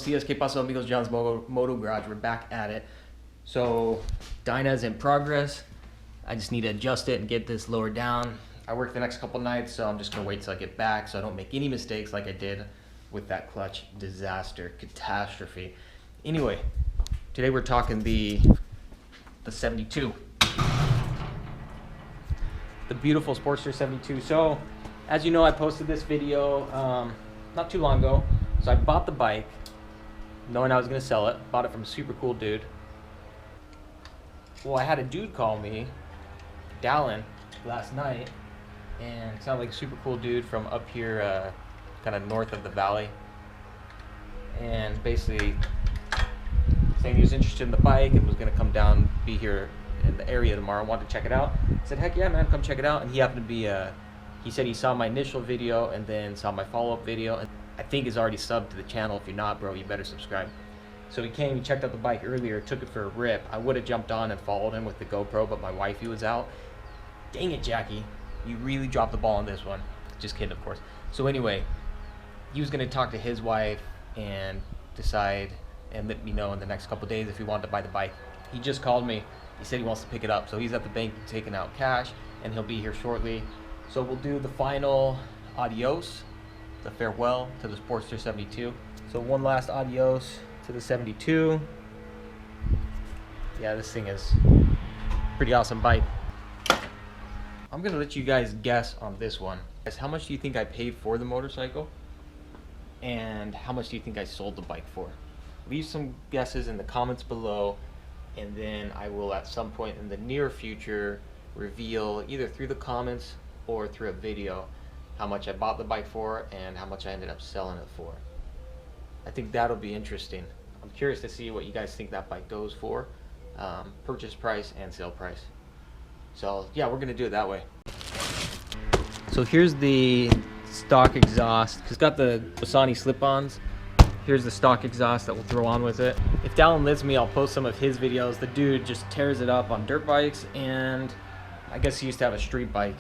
días, ¿qué pasó, amigos? John's Moto Garage. We're back at it. So, Dyna's in progress. I just need to adjust it and get this lowered down. I work the next couple nights, so I'm just gonna wait till I get back so I don't make any mistakes like I did with that clutch disaster, catastrophe. Anyway, today we're talking the 72. The beautiful Sportster 72. So, as you know, I posted this video not too long ago. So I bought the bike, knowing I was gonna sell it. Bought it from a super cool dude. Well, I had a dude call me, Dallin, last night, and sounded like a super cool dude from up here, kind of north of the valley. And basically saying he was interested in the bike and was gonna come down, be here in the area tomorrow, wanted to check it out. I said, heck yeah, man, come check it out. And he happened to be, he said he saw my initial video and then saw my follow-up video. And I think he's already subbed to the channel. If you're not, bro, you better subscribe. So he came, he checked out the bike earlier, took it for a rip. I would have jumped on and followed him with the GoPro, but my wifey was out. Dang it, Jackie. You really dropped the ball on this one. Just kidding, of course. So anyway, he was gonna talk to his wife and decide and let me know in the next couple days if he wanted to buy the bike. He just called me. He said he wants to pick it up. So he's at the bank taking out cash and he'll be here shortly. So we'll do the final adios, the farewell to the Sportster 72. So one last adios to the 72. Yeah, this thing is pretty awesome bike. I'm gonna let you guys guess on this one. Guys, how much do you think I paid for the motorcycle? And how much do you think I sold the bike for? Leave some guesses in the comments below, and then I will at some point in the near future reveal either through the comments or through a video how much I bought the bike for and how much I ended up selling it for. I think that'll be interesting. I'm curious to see what you guys think that bike goes for, purchase price and sale price. So yeah, we're gonna do it that way. So here's the stock exhaust. It's got the Bassani slip-ons. Here's the stock exhaust that we'll throw on with it. If Dallin lets me, I'll post some of his videos. The dude just tears it up on dirt bikes, and I guess he used to have a street bike.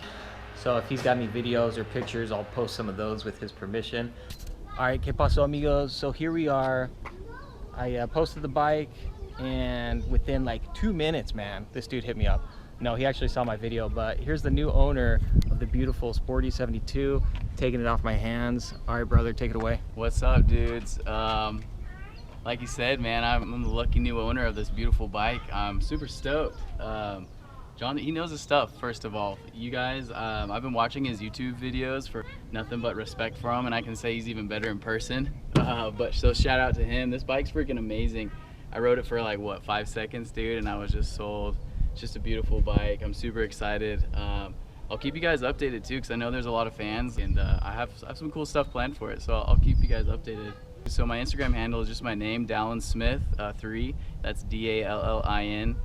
So if he's got any videos or pictures, I'll post some of those with his permission. All right, ¿qué pasó, amigos? So here we are. I posted the bike, and within like 2 minutes, man, this dude hit me up. No, he actually saw my video, but here's the new owner of the beautiful Sporty 72, taking it off my hands. All right, brother, take it away. What's up, dudes? Like you said, man, I'm the lucky new owner of this beautiful bike. I'm super stoked. John, he knows his stuff, first of all. You guys, I've been watching his YouTube videos for nothing but respect for him, and I can say he's even better in person. So shout out to him. This bike's freaking amazing. I rode it for like, what, 5 seconds, dude, and I was just sold. It's just a beautiful bike. I'm super excited. I'll keep you guys updated too, because I know there's a lot of fans, and I have some cool stuff planned for it, so I'll keep you guys updated. So my Instagram handle is just my name, Dallin Smith 3. That's D-A-L-L-I-N.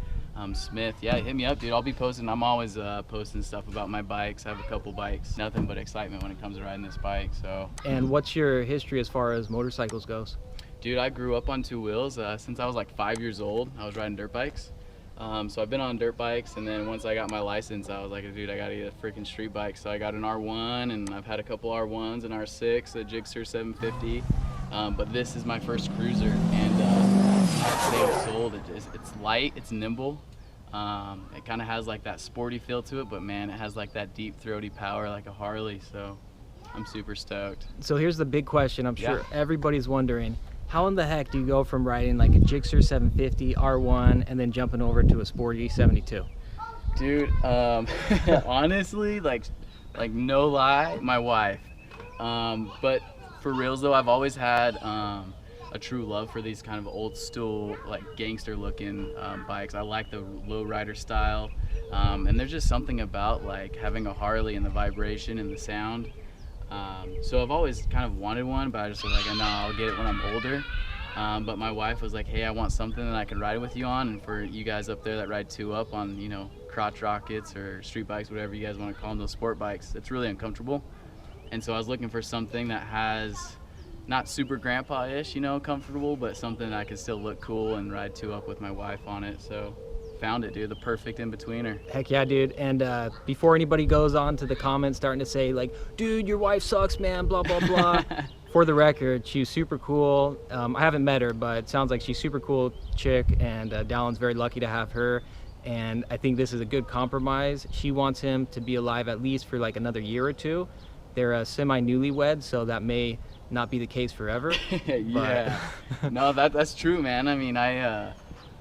Smith. Yeah, hit me up, dude. I'll be posting. I'm always posting stuff about my bikes. I have a couple bikes. Nothing but excitement when it comes to riding this bike. So. And what's your history as far as motorcycles goes? Dude, I grew up on 2 wheels since I was like 5 years old. I was riding dirt bikes. So I've been on dirt bikes, and then once I got my license, I was like, dude, I gotta get a freaking street bike. So I got an R1, and I've had a couple R1s, an R6, a Gixxer 750. But this is my first cruiser, and I'd say it's sold. It's light, it's nimble. It kind of has like that sporty feel to it, but man, it has like that deep throaty power like a Harley. So I'm super stoked. So here's the big question. I'm sure everybody's wondering. How in the heck do you go from riding like a Gixxer 750 R1 and then jumping over to a Sporty 72? Dude, honestly, like no lie, my wife. But for reals though, I've always had a true love for these kind of old school, like gangster looking bikes. I like the low rider style, and there's just something about like having a Harley and the vibration and the sound. So I've always kind of wanted one, but I just was like, no, I'll get it when I'm older. But my wife was like, hey, I want something that I can ride with you on. And for you guys up there that ride 2-up on, you know, crotch rockets or street bikes, whatever you guys want to call them, those sport bikes, it's really uncomfortable. And so I was looking for something that has not super grandpa-ish, you know, comfortable, but something that I could still look cool and ride 2-up with my wife on it. So found it, dude, the perfect in-betweener. Heck yeah, dude. And before anybody goes on to the comments starting to say like, dude, your wife sucks, man, blah, blah, blah. for the record, she's super cool. I haven't met her, but it sounds like she's super cool chick, and Dallin's very lucky to have her. And I think this is a good compromise. She wants him to be alive at least for like another year or two. They're semi-newlywed, so that may not be the case forever. Yeah. No, that's true, man. I mean,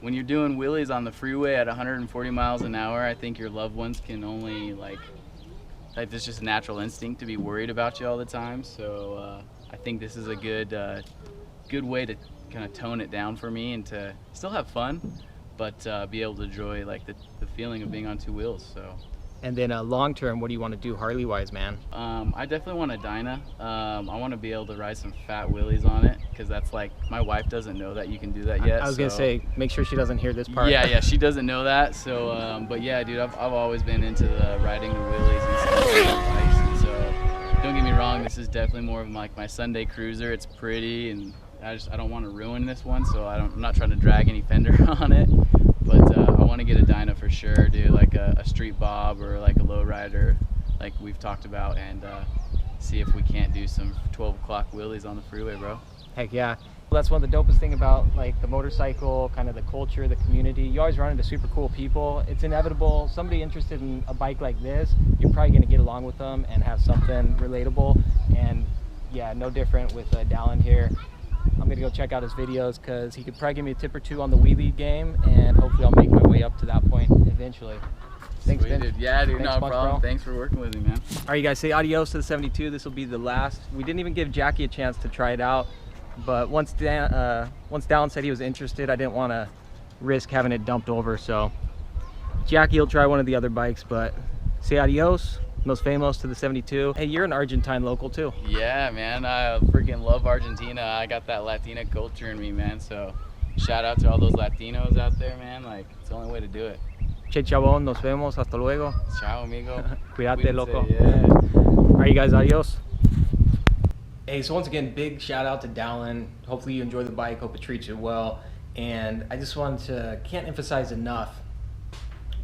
when you're doing wheelies on the freeway at 140 miles an hour, I think your loved ones can only like it's just a natural instinct to be worried about you all the time. So I think this is a good way to kind of tone it down for me and to still have fun, but be able to enjoy like the feeling of being on two wheels. So. And then long term, what do you want to do Harley wise, man? I definitely want a Dyna. I want to be able to ride some fat wheelies on it, because that's like, my wife doesn't know that you can do that yet. I was gonna say, make sure she doesn't hear this part. Yeah, she doesn't know that. So, but yeah, dude, I've always been into the riding the wheelies and stuff. And so, don't get me wrong, this is definitely more of like my Sunday cruiser. It's pretty, and I don't want to ruin this one, so I'm not trying to drag any fender on it. But I want to get a Dyna for sure, dude, like a street bob or like a low rider, like we've talked about, and see if we can't do some 12 o'clock wheelies on the freeway, bro. Heck yeah. Well, that's one of the dopest thing about like the motorcycle, kind of the culture, the community. You always run into super cool people. It's inevitable. Somebody interested in a bike like this, you're probably going to get along with them and have something relatable. And yeah, no different with Dallin here. I'm gonna go check out his videos because he could probably give me a tip or two on the wheelie game, and hopefully I'll make my way up to that point eventually. Thanks, Sweet, Ben. dude. Yeah, dude, Thanks no much, problem. bro. Thanks for working with me, man. All right, you guys, say adios to the 72. This will be the last. We didn't even give Jackie a chance to try it out, but once Dallin said he was interested, I didn't want to risk having it dumped over, so Jackie will try one of the other bikes, but say adios. Nos vemos to the 72. Hey, you're an Argentine local too. Yeah, man, I freaking love Argentina. I got that Latina culture in me, man. So shout out to all those Latinos out there, man. Like, it's the only way to do it. Che chabón, nos vemos, hasta luego. Ciao, amigo. Cuídate, loco. Yeah. All right, you guys, adios. Hey, so once again, big shout out to Dallin. Hopefully you enjoy the bike. Hope it treats you well. And I just wanted to, can't emphasize enough,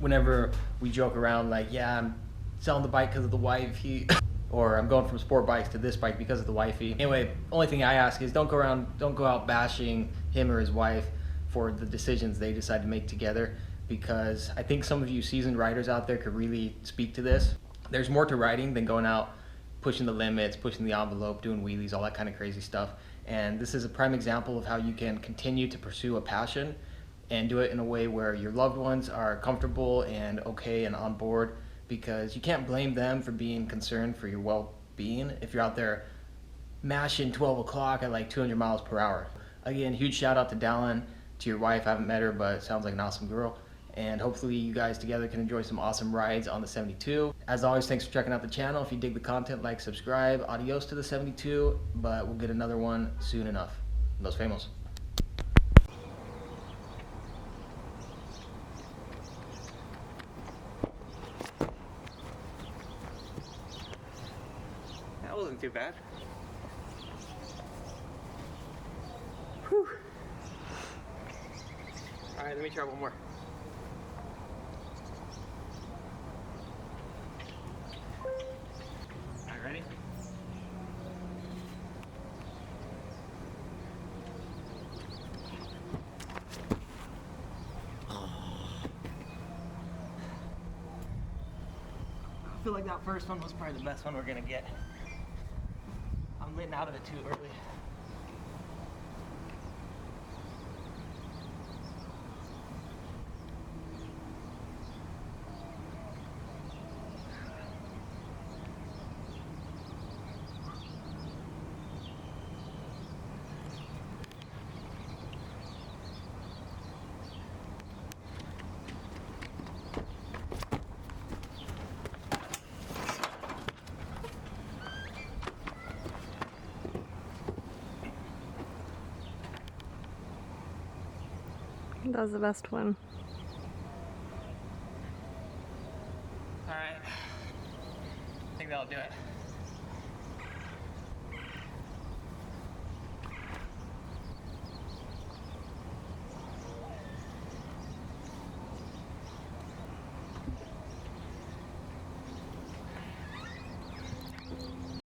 whenever we joke around like, yeah, I'm selling the bike because of the wifey, or I'm going from sport bikes to this bike because of the wifey. Anyway, only thing I ask is don't go out bashing him or his wife for the decisions they decide to make together, because I think some of you seasoned riders out there could really speak to this. There's more to riding than going out pushing the limits, pushing the envelope, doing wheelies, all that kind of crazy stuff. And this is a prime example of how you can continue to pursue a passion and do it in a way where your loved ones are comfortable and okay and on board, because you can't blame them for being concerned for your well-being if you're out there mashing 12 o'clock at like 200 miles per hour. Again, huge shout out to Dallin, to your wife. I haven't met her, but sounds like an awesome girl. And hopefully you guys together can enjoy some awesome rides on the 72. As always, thanks for checking out the channel. If you dig the content, like, subscribe. Adios to the 72, but we'll get another one soon enough. Nos vemos. That wasn't too bad. Whew. All right, let me try one more. All right, ready? I feel like that first one was probably the best one we're gonna get. I'm letting out of it too early. That was the best one. All right. I think that'll do it.